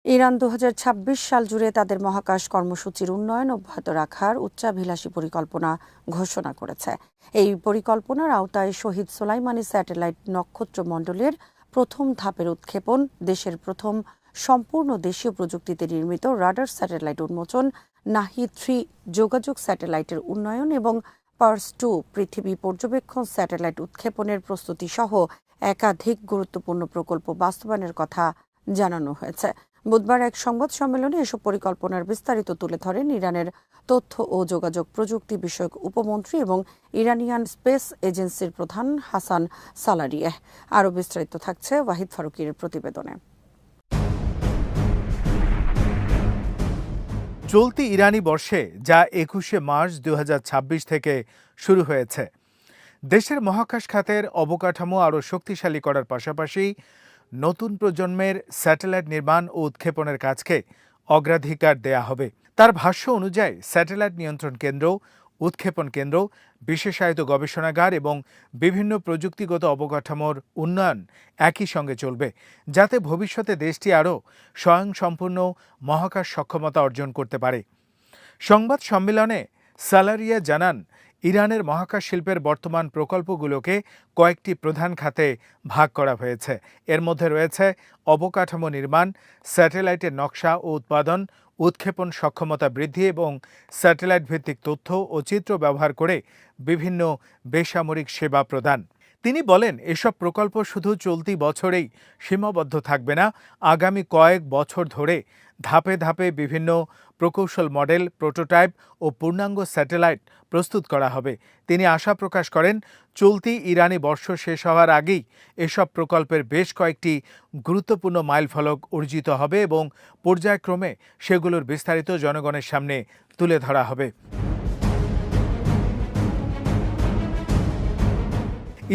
ইরান 2026 সাল জুড়ে তাদের মহাকাশ কর্মসূচির উন্নয়ন অব্যাহত রাখার উচ্চাভিলাষী পরিকল্পনা ঘোষণা করেছে। এই পরিকল্পনার আওতায় শহীদ সোলাইমানি স্যাটেলাইট নক্ষত্র মণ্ডলের প্রথম ধাপের উৎক্ষেপণ, দেশের প্রথম সম্পূর্ণ দেশীয় প্রযুক্তিতে নির্মিত রাডার স্যাটেলাইট উন্মোচন, নাহি-3 যোগাযোগ স্যাটেলাইটের উন্নয়ন এবং পার্স-2 পৃথিবী পর্যবেক্ষণ স্যাটেলাইট উৎক্ষেপণের প্রস্তুতি সহ একাধিক গুরুত্বপূর্ণ প্রকল্প বাস্তবায়নের কথা জানানো হয়েছে। বুধবার এক সংবাদ সম্মেলনে এসব পরিকল্পনার বিস্তারিত তুলে ধরেন ইরানের তথ্য ও যোগাযোগ প্রযুক্তি বিষয়ক উপমন্ত্রী এবং ইরানিয়ান স্পেস এজেন্সির প্রধান হাসান সালারিয়াহ। আরও বিস্তারিত থাকছে ওয়াহিদ ফারুকীর প্রতিবেদনে। চলতি ইরানি বর্ষে, যা 21শে মার্চ 2026 থেকে শুরু হয়েছে, দেশের মহাকাশ খাতের অবকাঠামো আরও শক্তিশালী করার পাশাপাশি নতুন প্রজন্মের স্যাটেলাইট নির্মাণ ও উৎক্ষেপণের কাজকে অগ্রাধিকার দেয়া হবে। তার ভাষ্য অনুযায়ী স্যাটেলাইট নিয়ন্ত্রণ কেন্দ্র, উৎক্ষেপণ কেন্দ্র, বিশেষায়িত গবেষণাগার এবং বিভিন্ন প্রযুক্তিগত অবকাঠামোর উন্নয়ন একই সঙ্গে চলবে, যাতে ভবিষ্যতে দেশটি আরও স্বয়ংসম্পূর্ণ মহাকাশ সক্ষমতা অর্জন করতে পারে। সংবাদ সম্মেলনে সালারিয়া জানান, ইরানের মহাকাশ শিল্পের বর্তমান প্রকল্পগুলোকে কয়েকটি প্রধান খাতে ভাগ করা হয়েছে। এর মধ্যে রয়েছে অবকাঠামো নির্মাণ, স্যাটেলাইটের নকশা ও উৎপাদন, উৎক্ষেপণ সক্ষমতা বৃদ্ধি এবং স্যাটেলাইট ভিত্তিক তথ্য ও চিত্র ব্যবহার করে বিভিন্ন বেসামরিক সেবা প্রদান। তিনি বলেন, এসব প্রকল্প শুধু চলতি বছরেই সীমাবদ্ধ থাকবে না, আগামী কয়েক বছর ধরে ধাপে ধাপে বিভিন্ন প্রকৌশল মডেল, প্রোটোটাইপ ও পূর্ণাঙ্গ স্যাটেলাইট প্রস্তুত করা হবে। তিনি আশা প্রকাশ করেন, চলতি ইরানি বর্ষ শেষ হওয়ার আগেই এসব প্রকল্পের বেশ কয়েকটি গুরুত্বপূর্ণ মাইলফলক অর্জিত হবে এবং পর্যায়ক্রমে সেগুলোর বিস্তারিত জনগণের সামনে তুলে ধরা হবে।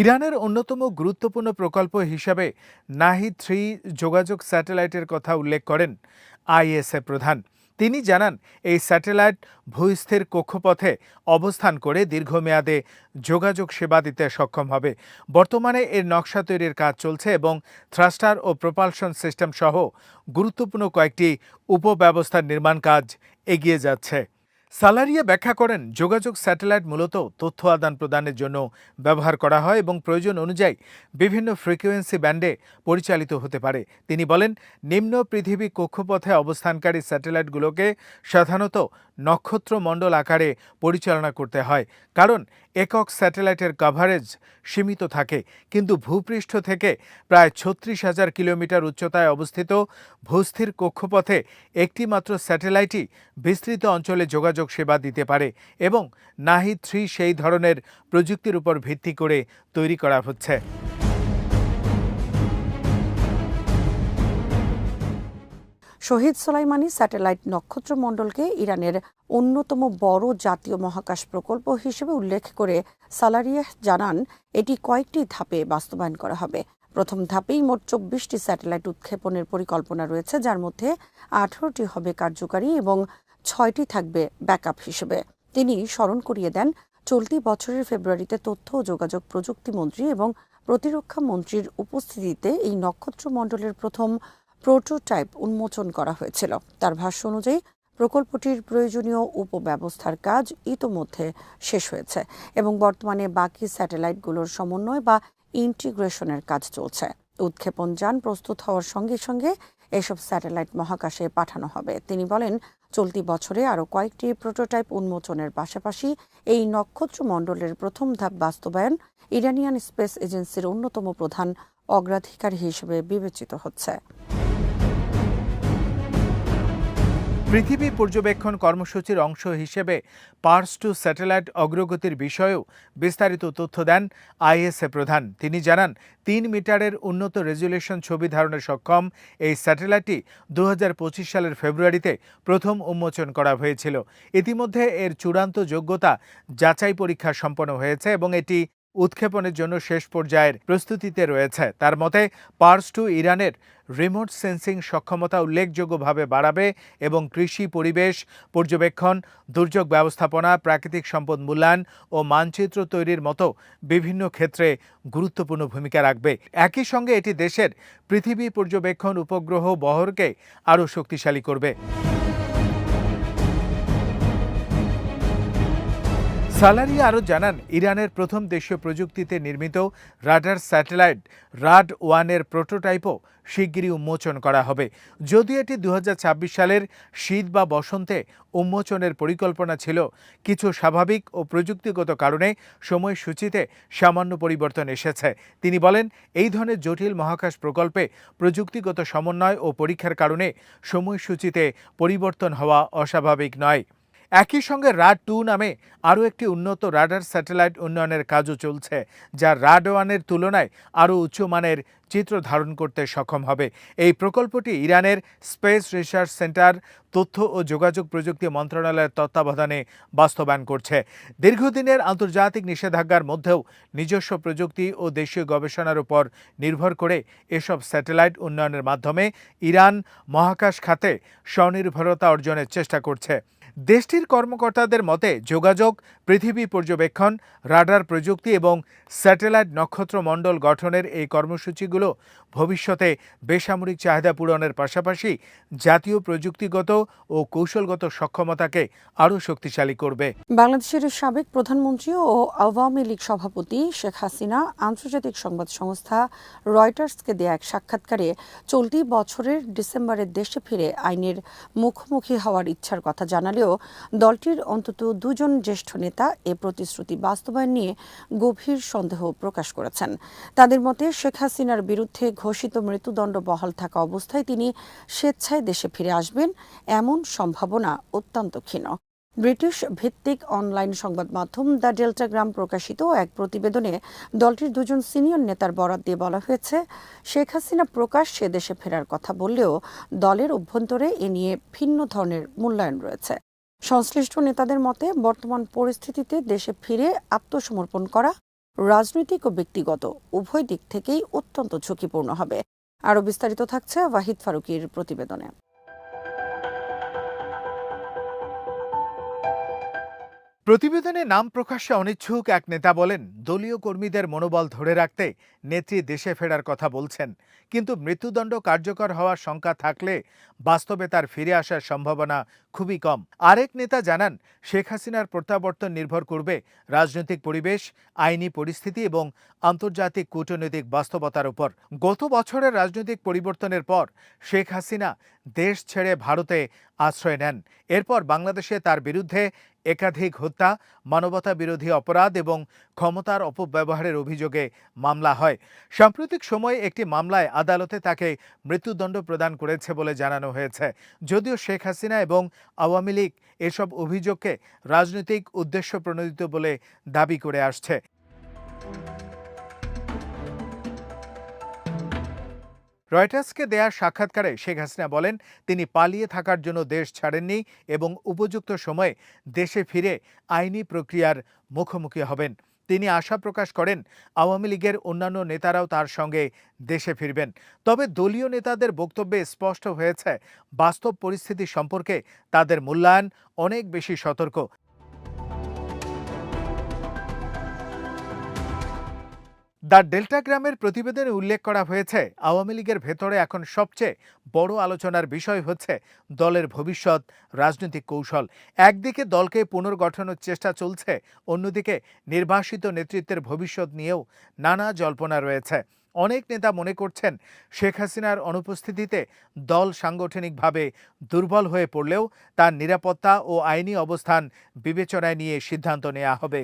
ইরানের অন্যতম গুরুত্বপূর্ণ প্রকল্প হিসাবে নাহি-3 যোগাযোগ স্যাটেলাইটের কথা উল্লেখ করেন আইএসএ প্রধান। তিনি জানান, এই স্যাটেলাইট ভূস্থির কক্ষপথে অবস্থান করে দীর্ঘমেয়াদে যোগাযোগ সেবা দিতে সক্ষম হবে। বর্তমানে এর নকশা তৈরির কাজ চলছে এবং থ্রাস্টার ও প্রপালশন সিস্টেম সহ গুরুত্বপূর্ণ কয়েকটি উপব্যবস্থার নির্মাণ কাজ এগিয়ে যাচ্ছে। সালারিয়া ব্যাখ্যা করেন, যোগাযোগ স্যাটেলাইট মূলত তথ্য আদান প্রদানের জন্য ব্যবহার করা হয় এবং প্রয়োজন অনুযায়ী বিভিন্ন ফ্রিকোয়েন্সি ব্যান্ডে পরিচালিত হতে পারে। তিনি বলেন, নিম্ন পৃথিবী কক্ষপথে অবস্থানকারী স্যাটেলাইটগুলোকে সাধারণত নক্ষত্রমণ্ডল আকারে পরিচালনা করতে হয়, কারণ একক স্যাটেলাইটের কভারেজ সীমিত থাকে। কিন্তু ভূপৃষ্ঠ থেকে প্রায় ৩৬,০০০ কিলোমিটার উচ্চতায় অবস্থিত ভূস্থির কক্ষপথে একটি মাত্র স্যাটেলাইটই বিস্তৃত অঞ্চলে যোগাযোগ সেবা দিতে পারে এবং নাহিদ 3 সেই ধরনের প্রযুক্তির উপর ভিত্তি করে তৈরি করা হচ্ছে। শহীদ সোলাইমানি স্যাটেলাইট নক্ষত্রমণ্ডলকে ইরানের অন্যতম বড় জাতীয় মহাকাশ প্রকল্প হিসেবে উল্লেখ করে সালারিয়াহ জানান, এটি কয়েকটি ধাপে বাস্তবায়ন করা হবে। প্রথম ধাপেই মোট 24টি স্যাটেলাইট উৎক্ষেপণের পরিকল্পনা রয়েছে, যার মধ্যে 18টি হবে কার্যকারী এবং 6টি থাকবে ব্যাকআপ হিসেবে। তিনি স্মরণ করিয়ে দেন, চলতি বছরের ফেব্রুয়ারিতে তথ্য ও যোগাযোগ প্রযুক্তি মন্ত্রী এবং প্রতিরক্ষা মন্ত্রীর উপস্থিতিতে এই নক্ষত্রমণ্ডলের প্রথম প্রোটোটাইপ উন্মোচন করা হয়েছিল। তার ভাষ্য অনুযায়ী প্রকল্পটির প্রয়োজনীয় উপব্যবস্থার কাজ ইতোমধ্যে শেষ হয়েছে এবং বর্তমানে বাকি স্যাটেলাইটগুলোর সমন্বয় বা ইন্টিগ্রেশনের কাজ চলছে। উৎক্ষেপণ যান প্রস্তুত হওয়ার সঙ্গে সঙ্গে এসব স্যাটেলাইট মহাকাশে পাঠানো হবে। তিনি বলেন, চলতি বছরে আরও কয়েকটি প্রোটোটাইপ উন্মোচনের পাশাপাশি এই নক্ষত্রমণ্ডলের প্রথম ধাপ বাস্তবায়ন ইরানিয়ান স্পেস এজেন্সির অন্যতম প্রধান অগ্রাধিকার হিসেবে বিবেচিত হচ্ছে। পৃথিবী পর্যবেক্ষণ কর্মসূচির অংশ হিসেবে পার্স 2 স্যাটেলাইট অগ্রগতির বিষয়েও বিস্তারিত তথ্য দেন আইএসএ প্রধান। তিনি জানান, 3 মিটারের উন্নত রেজুলেশন ছবি ধারণে সক্ষম এই স্যাটেলাইটটি 2025 সালের ফেব্রুয়ারিতে প্রথম উন্মোচন করা হয়েছিল। ইতিমধ্যে এর চূড়ান্ত যোগ্যতা যাচাই পরীক্ষা সম্পন্ন হয়েছে এবং এটি উৎক্ষেপণের জন্য শেষ পর্যায়ের প্রস্তুতিতে রয়েছে। তার মতে, পার্স 2 ইরানের রিমোট সেন্সিং সক্ষমতা উল্লেখযোগ্যভাবে বাড়াবে এবং কৃষি, পরিবেশ পর্যবেক্ষণ, দুর্যোগ ব্যবস্থাপনা, প্রাকৃতিক সম্পদ মূল্যায়ন ও মানচিত্র তৈরির মতো বিভিন্ন ক্ষেত্রে গুরুত্বপূর্ণ ভূমিকা রাখবে। একই সঙ্গে এটি দেশের পৃথিবী পর্যবেক্ষণ উপগ্রহ বহরকে আরও শক্তিশালী করবে। সালারিয়া আরও জানান, ইরানের প্রথম দেশীয় প্রযুক্তিতে নির্মিত রাডার স্যাটেলাইট রাড-1 প্রোটোটাইপও শিগগিরই উন্মোচন করা হবে। যদিও এটি 2026 সালের শীত বা বসন্তে উন্মোচনের পরিকল্পনা ছিল, কিছু স্বাভাবিক ও প্রযুক্তিগত কারণে সময়সূচিতে সামান্য পরিবর্তন এসেছে। তিনি বলেন, এই ধরনের জটিল মহাকাশ প্রকল্পে প্রযুক্তিগত সমন্বয় ও পরীক্ষার কারণে সময়সূচিতে পরিবর্তন হওয়া অস্বাভাবিক নয়। একই সঙ্গে রাড-2 নামে আরও একটি উন্নত রাডার স্যাটেলাইট উন্নয়নের কাজও চলছে, যা রাড-1 তুলনায় আরও উচ্চমানের চিত্র ধারণ করতে সক্ষম হবে। এই প্রকল্পটি ইরানের স্পেস রিসার্চ সেন্টার, তথ্য ও যোগাযোগ প্রযুক্তি মন্ত্রণালয়ের তত্ত্বাবধানে বাস্তবায়ন করছে। দীর্ঘদিনের আন্তর্জাতিক নিষেধাজ্ঞার মধ্যেও নিজস্ব প্রযুক্তি ও দেশীয় গবেষণার উপর নির্ভর করে এসব স্যাটেলাইট উন্নয়নের মাধ্যমে ইরান মহাকাশ খাতে স্বনির্ভরতা অর্জনের চেষ্টা করছে। দেশটির কর্মকর্তাদের মতে, যোগাযোগ, পৃথিবী পর্যবেক্ষণ, রাডার প্রযুক্তি এবং স্যাটেলাইট নক্ষত্রমণ্ডল গঠনের এই কর্মসূচিগুলো ভবিষ্যতে বেসামরিক চাহিদা পূরণের পাশাপাশি জাতীয় প্রযুক্তিগত ও কৌশলগত সক্ষমতাকে আরও শক্তিশালী করবে। বাংলাদেশের সাবেক প্রধানমন্ত্রী ও আওয়ামী লীগ সভাপতি শেখ হাসিনা আন্তর্জাতিক সংবাদ সংস্থা রয়টার্সকে দেয়া এক সাক্ষাৎকারে চলতি বছরের ডিসেম্বরে দেশে ফিরে আইনের মুখোমুখি হওয়ার ইচ্ছার কথা জানালেও দলটির অন্তত 2 জন জ্যেষ্ঠ নেতা এ প্রতিশ্রুতি বাস্তবায়ন নিয়ে গভীর সন্দেহ প্রকাশ করেছেন। তাদের মতে, শেখ হাসিনার বিরুদ্ধে ঘোষিত মৃত্যুদণ্ড বহাল থাকা অবস্থায় তিনি স্বেচ্ছায় দেশে ফিরে আসবেন এমন সম্ভাবনা অত্যন্ত ক্ষীণ। ব্রিটিশ ভিত্তিক অনলাইন সংবাদ মাধ্যম দ্য ডেল্টাগ্রাম প্রকাশিত এক প্রতিবেদনে দলটির 2 জন সিনিয়র নেতার বরাত দিয়ে বলা হয়েছে, শেখ হাসিনা প্রকাশ্যে দেশে ফেরার কথা বললেও দলের অভ্যন্তরে এ নিয়ে ভিন্ন ধরনের মূল্যায়ন রয়েছে। সংশ্লিষ্ট নেতাদের মতে, বর্তমান পরিস্থিতিতে দেশে ফিরে আত্মসমর্পণ করা রাজনৈতিক ও ব্যক্তিগত উভয় দিক থেকেই অত্যন্ত ঝুঁকিপূর্ণ হবে। আরও বিস্তারিত থাকছে ওয়াহিদ ফারুকীর প্রতিবেদনে। প্রতিবেদনে নাম প্রকাশে অনিচ্ছুক এক নেতা বলেন, দলীয় কর্মীদের মনোবল ধরে রাখতে নেত্রী দেশে ফেরার কথা বলছেন, কিন্তু মৃত্যুদণ্ড কার্যকর হওয়ার শঙ্কা থাকলে বাস্তবে তার ফিরে আসার সম্ভাবনা খুবই কম। আরেক নেতা জানান, শেখ হাসিনার প্রত্যাবর্তন নির্ভর করবে রাজনৈতিক পরিবেশ, আইনি পরিস্থিতি এবং আন্তর্জাতিক কূটনৈতিক বাস্তবতার উপর। গত বছরের রাজনৈতিক পরিবর্তনের পর শেখ হাসিনা দেশ ছেড়ে ভারতে আশ্রয় নেন। এরপর বাংলাদেশে তার বিরুদ্ধে একাধিক হত্যা, মানবতা বিরোধী অপরাধ এবং ক্ষমতার অপব্যবহারের অভিযোগে মামলা হয়। সাম্প্রতিক সময়ে একটি মামলায় আদালতে তাকে মৃত্যুদণ্ড প্রদান করেছে বলে জানানো হয়েছে। যদিও শেখ হাসিনা এবং আওয়ামী লীগ এসব অভিযোগকে রাজনৈতিক উদ্দেশ্য প্রণোদিত বলে দাবি করে আসছে। রয়টার্সকে দেয়া সাক্ষাৎকারে শেখ হাসিনা বলেন, তিনি পালিয়ে থাকার জন্য দেশ ছাড়েননি এবং উপযুক্ত সময়ে দেশে ফিরে আইনি প্রক্রিয়ার মুখোমুখি হবেন। তিনি আশা প্রকাশ করেন, আওয়ামী লীগের অন্যান্য নেতারাও তার সঙ্গে দেশে ফিরবেন। তবে দলীয় নেতাদের বক্তব্যে স্পষ্ট হয়েছে, বাস্তব পরিস্থিতি সম্পর্কে তাদের মূল্যায়ন অনেক বেশি সতর্ক। দ্য ডেল্টাগ্রামের প্রতিবেদনে উল্লেখ করা হয়েছে, আওয়ামী লীগের ভেতরে এখন সবচেয়ে বড় আলোচনার বিষয় হচ্ছে দলের ভবিষ্যৎ রাজনৈতিক কৌশল। একদিকে দলকে পুনর্গঠনের চেষ্টা চলছে, অন্যদিকে নির্বাসিত নেতৃত্বের ভবিষ্যৎ নিয়েও নানা জল্পনা রয়েছে। অনেক নেতা মনে করছেন, শেখ হাসিনার অনুপস্থিতিতে দল সাংগঠনিকভাবে দুর্বল হয়ে পড়লেও তার নিরাপত্তা ও আইনি অবস্থান বিবেচনায় নিয়ে সিদ্ধান্ত নেওয়া হবে।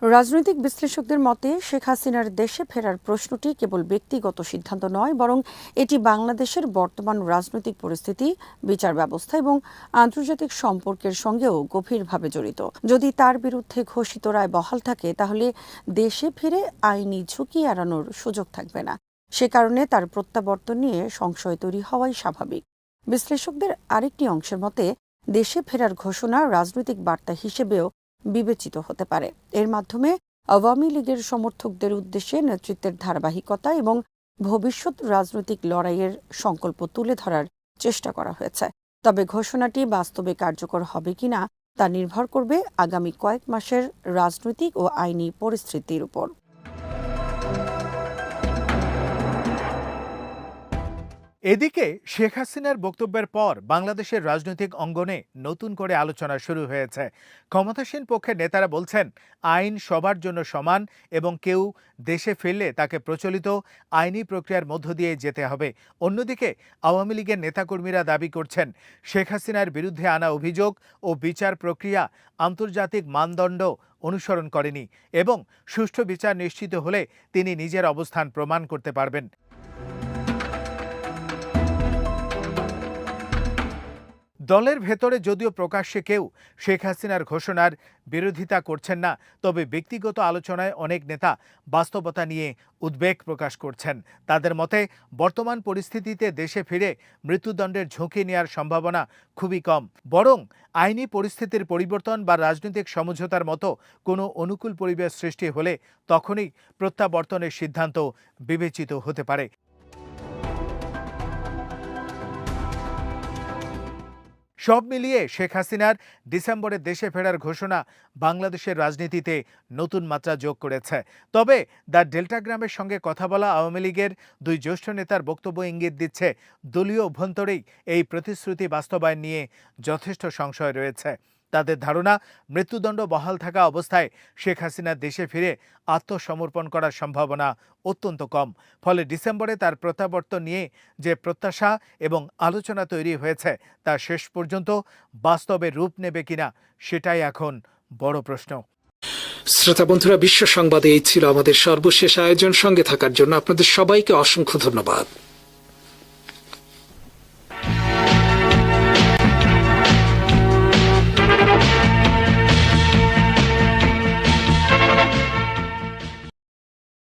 রাজনৈতিক বিশ্লেষকদের মতে শেখ হাসিনার দেশে ফেরার প্রশ্নটি কেবল ব্যক্তিগত সিদ্ধান্ত নয়, বরং এটি বাংলাদেশের বর্তমান রাজনৈতিক পরিস্থিতি, বিচার ব্যবস্থা এবং আন্তর্জাতিক সম্পর্কের সঙ্গেও গভীরভাবে জড়িত। যদি তার বিরুদ্ধে ঘোষিত রায় বহাল থাকে, তাহলে দেশে ফিরে আইনি ঝুঁকি এড়ানোর সুযোগ থাকবে না। সে কারণে তার প্রত্যাবর্তন নিয়ে সংশয় তৈরি হওয়াই স্বাভাবিক। বিশ্লেষকদের আরেকটি অংশের মতে, দেশে ফেরার ঘোষণা রাজনৈতিক বার্তা হিসেবেও বিবেচিত হতে পারে। এর মাধ্যমে আওয়ামী লীগের সমর্থকদের উদ্দেশ্যে নেতৃত্বের ধারাবাহিকতা এবং ভবিষ্যৎ রাজনৈতিক লড়াইয়ের সংকল্প তুলে ধরার চেষ্টা করা হয়েছে। তবে ঘোষণাটি বাস্তবে কার্যকর হবে কিনা তা নির্ভর করবে আগামী কয়েক মাসের রাজনৈতিক ও আইনি পরিস্থিতির উপর। এদিকে শেখ হাসিনার বক্তব্যের পর বাংলাদেশের রাজনৈতিক অঙ্গনে নতুন করে আলোচনা শুরু হয়েছে। ক্ষমতাসীন পক্ষের নেতারা বলছেন, আইন সবার জন্য সমান এবং কেউ দেশে ফিরলে তাকে প্রচলিত আইনি প্রক্রিয়ার মধ্য দিয়ে যেতে হবে। অন্যদিকে আওয়ামী লীগের নেতাকর্মীরা দাবি করছেন, শেখ হাসিনার বিরুদ্ধে আনা অভিযোগ ও বিচার প্রক্রিয়া আন্তর্জাতিক মানদণ্ড অনুসরণ করেনি এবং সুষ্ঠু বিচার নিশ্চিত হলে তিনি নিজের অবস্থান প্রমাণ করতে পারবেন। দলের ভেতরে যদিও প্রকাশ্যে কেউ শেখ হাসিনার ঘোষণার বিরোধিতা করছেন না, তবে ব্যক্তিগত আলোচনায় অনেক নেতা বাস্তবতা নিয়ে উদ্বেগ প্রকাশ করছেন। তাদের মতে, বর্তমান পরিস্থিতিতে দেশে ফিরে মৃত্যুদণ্ডের ঝুঁকি নেওয়ার সম্ভাবনা খুবই কম, বরং আইনি পরিস্থিতির পরিবর্তন বা রাজনৈতিক সমঝোতার মতো কোনো অনুকূল পরিবেশ সৃষ্টি হলে তখনই প্রত্যাবর্তনের সিদ্ধান্ত বিবেচিত হতে পারে। সব মিলিয়ে শেখ হাসিনার ডিসেম্বরে দেশে ফেরার ঘোষণা বাংলাদেশের রাজনীতিতে নতুন মাত্রা যোগ করেছে। তবে দ্য ডেল্টাগ্রামের সঙ্গে কথা বলা আওয়ামী লীগের দুই জ্যেষ্ঠ নেতার বক্তব্য ইঙ্গিত দিচ্ছে, দলীয় অভ্যন্তরেই এই প্রতিশ্রুতি বাস্তবায়ন নিয়ে যথেষ্ট সংশয় রয়েছে। তাদের ধারণা, মৃত্যুদণ্ড বহাল থাকা অবস্থায় শেখ হাসিনা দেশে ফিরে আত্মসমর্পণ করার সম্ভাবনা অত্যন্ত কম। ফলে ডিসেম্বরে তার প্রত্যাবর্তন নিয়ে যে প্রত্যাশা এবং আলোচনা তৈরি হয়েছে তা শেষ পর্যন্ত বাস্তবে রূপ নেবে কিনা সেটাই এখন বড় প্রশ্ন। শ্রোতা বন্ধুরা, বিশ্ব সংবাদে এই ছিল আমাদের সর্বশেষ আয়োজন। সঙ্গে থাকার জন্য আপনাদের সবাইকে অসংখ্য ধন্যবাদ।